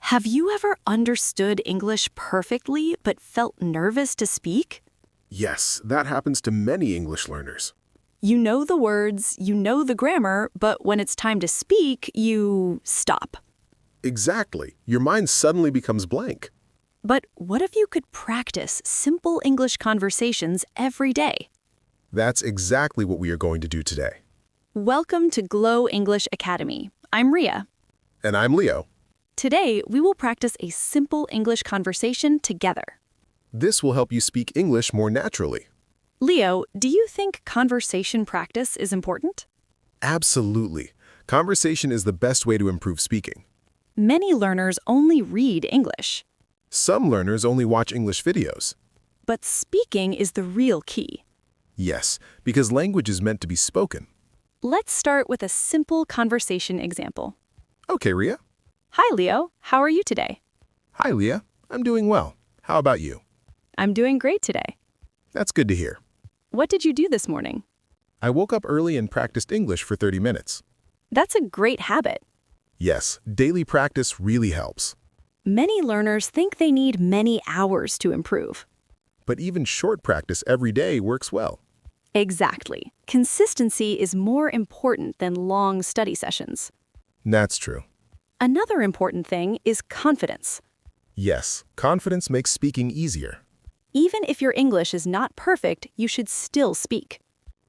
Have you ever understood English perfectly but felt nervous to speak? Yes, that happens to many English learners. You know the words, you know the grammar, but when it's time to speak, you stop. Exactly. Your mind suddenly becomes blank. But what if you could practice simple English conversations every day? That's exactly what we are going to do today. Welcome to Glow English Academy. I'm Ria. And I'm Leo. Today, we will practice a simple English conversation together. This will help you speak English more naturally. Leo, do you think conversation practice is important? Absolutely. Conversation is the best way to improve speaking. Many learners only read English, Some learners only watch English videos. but speaking is the real key. Yes, because language is meant to be spoken. Let's start with a simple conversation example. Okay, Ria. Hi, Leo. How are you today? Hi, Leah. I'm doing well. How about you? I'm doing great today. That's good to hear. What did you do this morning? I woke up early and practiced English for 30 minutes. That's a great habit. Yes, daily practice really helps. Many learners think they need many hours to improve. But even short practice every day works well. Exactly. Consistency is more important than long study sessions. That's true. Another important thing is confidence. Yes, confidence makes speaking easier. Even if your English is not perfect, you should still speak.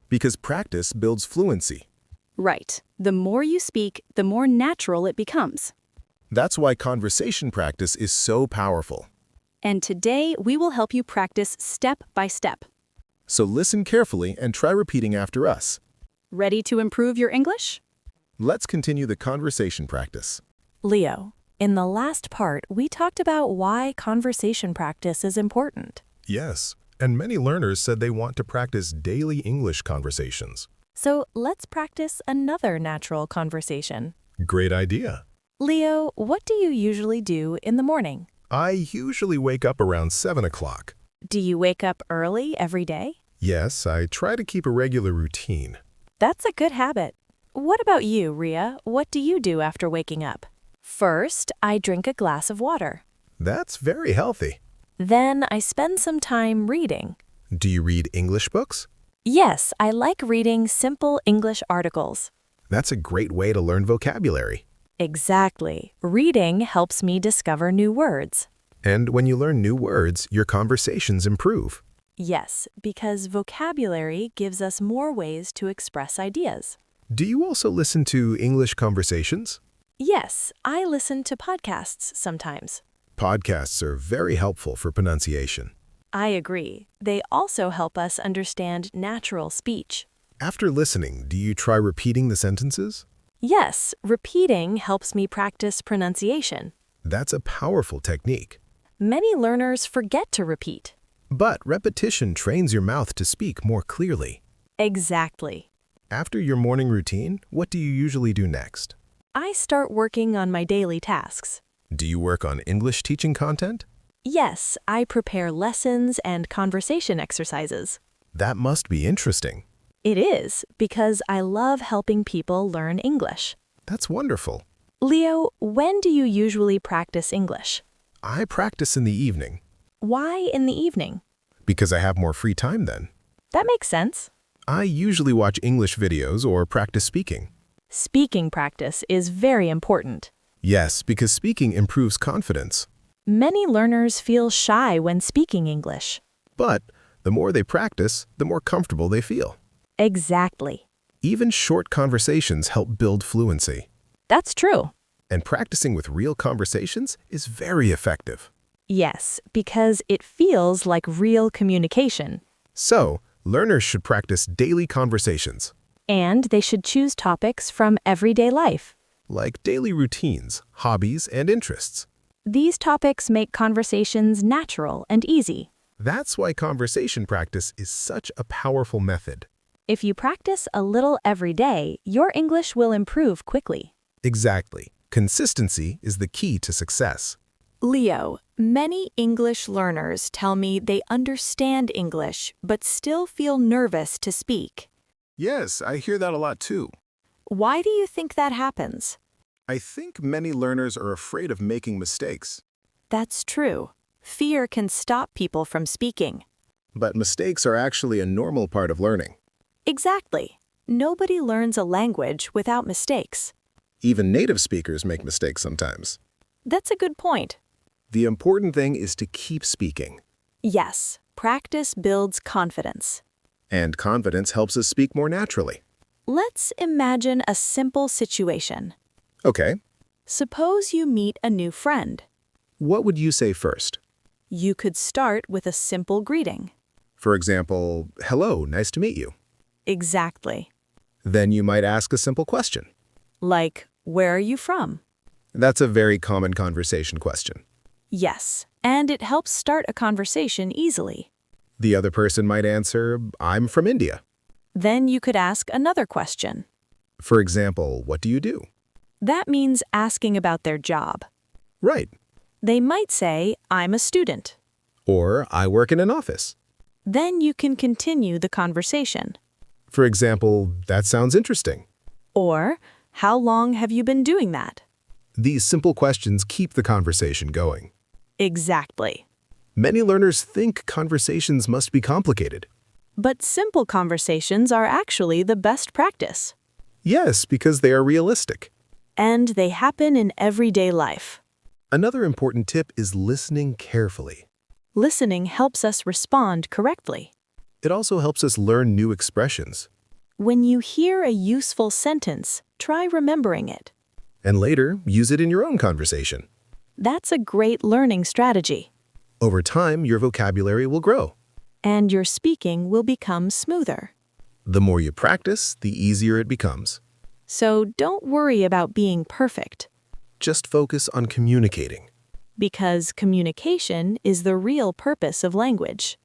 Because practice builds fluency. Right. The more you speak, the more natural it becomes. That's why conversation practice is so powerful. And today, we will help you practice step by step. So listen carefully and try repeating after us. Ready to improve your English? Let's continue the conversation practice. Leo, in the last part, we talked about why conversation practice is important. Yes, and many learners said they want to practice daily English conversations. So let's practice another natural conversation. Great idea. Leo, what do you usually do in the morning? I usually wake up around 7 o'clock. Do you wake up early every day? Yes, I try to keep a regular routine. That's a good habit. What about you, Ria? What do you do after waking up? First, I drink a glass of water. That's very healthy. Then I spend some time reading. Do you read English books? Yes, I like reading simple English articles. That's a great way to learn vocabulary. Exactly. Reading helps me discover new words. And when you learn new words, your conversations improve. Yes, because vocabulary gives us more ways to express ideas. Do you also listen to English conversations? Yes, I listen to podcasts sometimes. Podcasts are very helpful for pronunciation. I agree. They also help us understand natural speech. After listening, do you try repeating the sentences? Yes, repeating helps me practice pronunciation. That's a powerful technique. Many learners forget to repeat. But repetition trains your mouth to speak more clearly. Exactly. After your morning routine, what do you usually do next? I start working on my daily tasks. Do you work on English teaching content? Yes, I prepare lessons and conversation exercises. That must be interesting. It is, because I love helping people learn English. That's wonderful. Leo, when do you usually practice English? I practice in the evening Why in the evening? because I have more free time then. That makes sense. I usually watch English videos or practice speaking. Speaking practice is very important. Yes, because speaking improves confidence. Many learners feel shy when speaking English. But the more they practice, the more comfortable they feel. Exactly. Even short conversations help build fluency. That's true. And practicing with real conversations is very effective. Yes, because it feels like real communication. So, learners should practice daily conversations, And they should choose topics from everyday life. like daily routines, hobbies, and interests. These topics make conversations natural and easy. That's why conversation practice is such a powerful method. If you practice a little every day, your English will improve quickly. Exactly. Consistency is the key to success. Leo, many English learners tell me they understand English but still feel nervous to speak. Yes, I hear that a lot too. Why do you think that happens? I think many learners are afraid of making mistakes. That's true. Fear can stop people from speaking. But mistakes are actually a normal part of learning. Exactly. Nobody learns a language without mistakes. Even native speakers make mistakes sometimes. That's a good point. The important thing is to keep speaking. Yes, practice builds confidence. And confidence helps us speak more naturally. Let's imagine a simple situation. Okay, Suppose you meet a new friend. what would you say first? You could start with a simple greeting. For example, hello, nice to meet you. Exactly. Then you might ask a simple question. Like, where are you from? That's a very common conversation question. Yes, and it helps start a conversation easily. The other person might answer, I'm from India. Then you could ask another question. For example, what do you do? That means asking about their job. Right. They might say, I'm a student. Or, I work in an office. Then you can continue the conversation. For example, that sounds interesting. Or, how long have you been doing that? These simple questions keep the conversation going. Exactly. Many learners think conversations must be complicated. But simple conversations are actually the best practice. Yes, because they are realistic. And they happen in everyday life. Another important tip is listening carefully. Listening helps us respond correctly. It also helps us learn new expressions. When you hear a useful sentence, try remembering it. And later, use it in your own conversation. That's a great learning strategy. Over time, your vocabulary will grow. And your speaking will become smoother. The more you practice, the easier it becomes. So don't worry about being perfect, Just focus on communicating. because communication is the real purpose of language.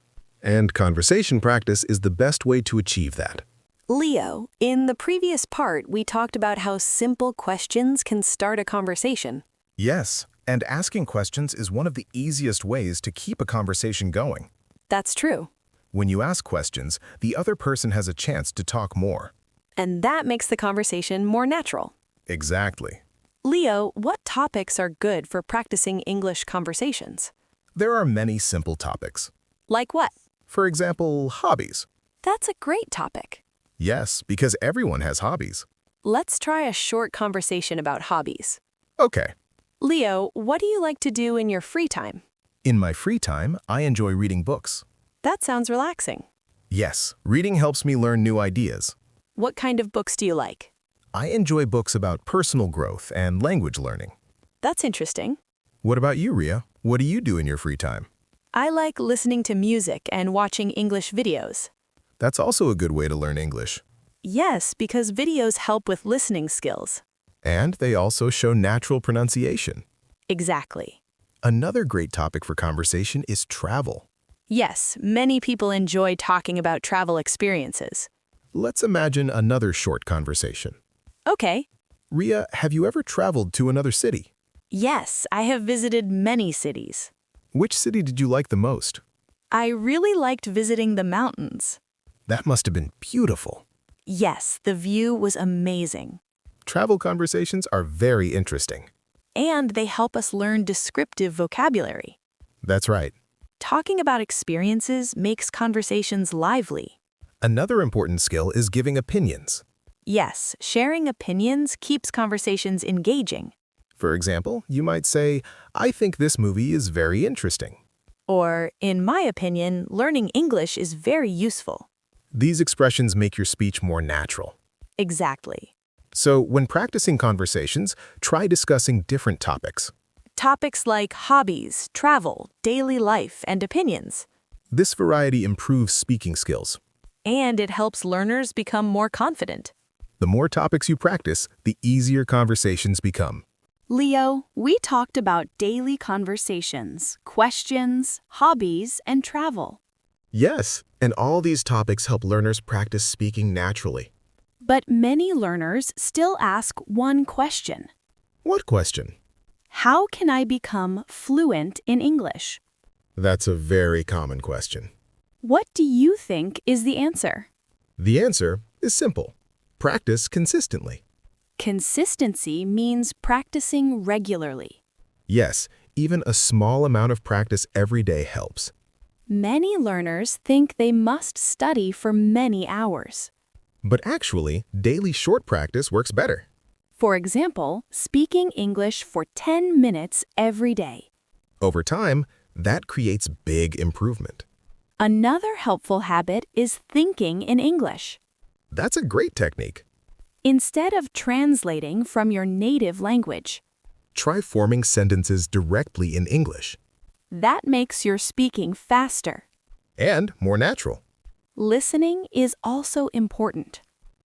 And conversation practice is the best way to achieve that. Leo, in the previous part, we talked about how simple questions can start a conversation. Yes, and asking questions is one of the easiest ways to keep a conversation going. That's true. When you ask questions, the other person has a chance to talk more. And that makes the conversation more natural. Exactly. Leo, what topics are good for practicing English conversations? There are many simple topics. Like what? For example, hobbies. That's a great topic. Yes, because everyone has hobbies. Let's try a short conversation about hobbies. Okay. Leo, what do you like to do in your free time? In my free time, I enjoy reading books. That sounds relaxing. Yes, reading helps me learn new ideas. What kind of books do you like? I enjoy books about personal growth and language learning. That's interesting. What about you, Ria? What do you do in your free time? I like listening to music and watching English videos. That's also a good way to learn English. Yes, because videos help with listening skills. And they also show natural pronunciation. Exactly. Another great topic for conversation is travel. Yes, many people enjoy talking about travel experiences. Let's imagine another short conversation. Okay. Ria, have you ever traveled to another city? Yes, I have visited many cities. Which city did you like the most? I really liked visiting the mountains. That must have been beautiful. Yes, the view was amazing. Travel conversations are very interesting. And they help us learn descriptive vocabulary. That's right. Talking about experiences makes conversations lively. Another important skill is giving opinions. Yes, sharing opinions keeps conversations engaging. For example, you might say, I think this movie is very interesting. Or, in my opinion, learning English is very useful. These expressions make your speech more natural. Exactly. So, when practicing conversations, try discussing different topics. Topics like hobbies, travel, daily life, and opinions. This variety improves speaking skills. And it helps learners become more confident. The more topics you practice, the easier conversations become. Leo, we talked about daily conversations, questions, hobbies, and travel. Yes, and all these topics help learners practice speaking naturally. But many learners still ask one question. What question? How can I become fluent in English? That's a very common question. What do you think is the answer? The answer is simple. Practice consistently. Consistency means practicing regularly. Yes, even a small amount of practice every day helps. Many learners think they must study for many hours. But actually, daily short practice works better. For example, speaking English for 10 minutes every day. Over time, that creates big improvement. Another helpful habit is thinking in English. That's a great technique. Instead of translating from your native language, Try forming sentences directly in English. that makes your speaking faster. And more natural. Listening is also important.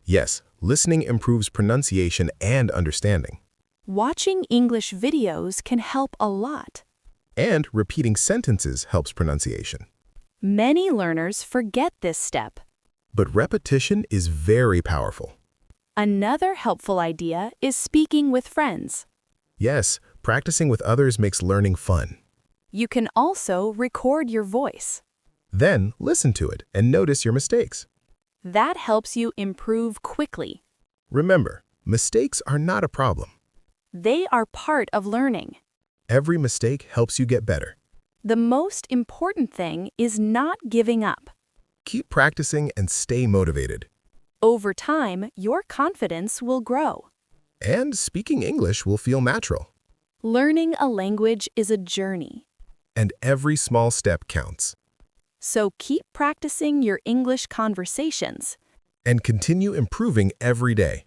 Yes, listening improves pronunciation and understanding. Watching English videos can help a lot. And repeating sentences helps pronunciation. Many learners forget this step. But repetition is very powerful. Another helpful idea is speaking with friends. Yes, practicing with others makes learning fun. You can also record your voice. Then listen to it and notice your mistakes. That helps you improve quickly. Remember, mistakes are not a problem. They are part of learning. Every mistake helps you get better. The most important thing is not giving up. Keep practicing and stay motivated. Over time, your confidence will grow. And speaking English will feel natural. Learning a language is a journey. And every small step counts. So keep practicing your English conversations. And continue improving every day.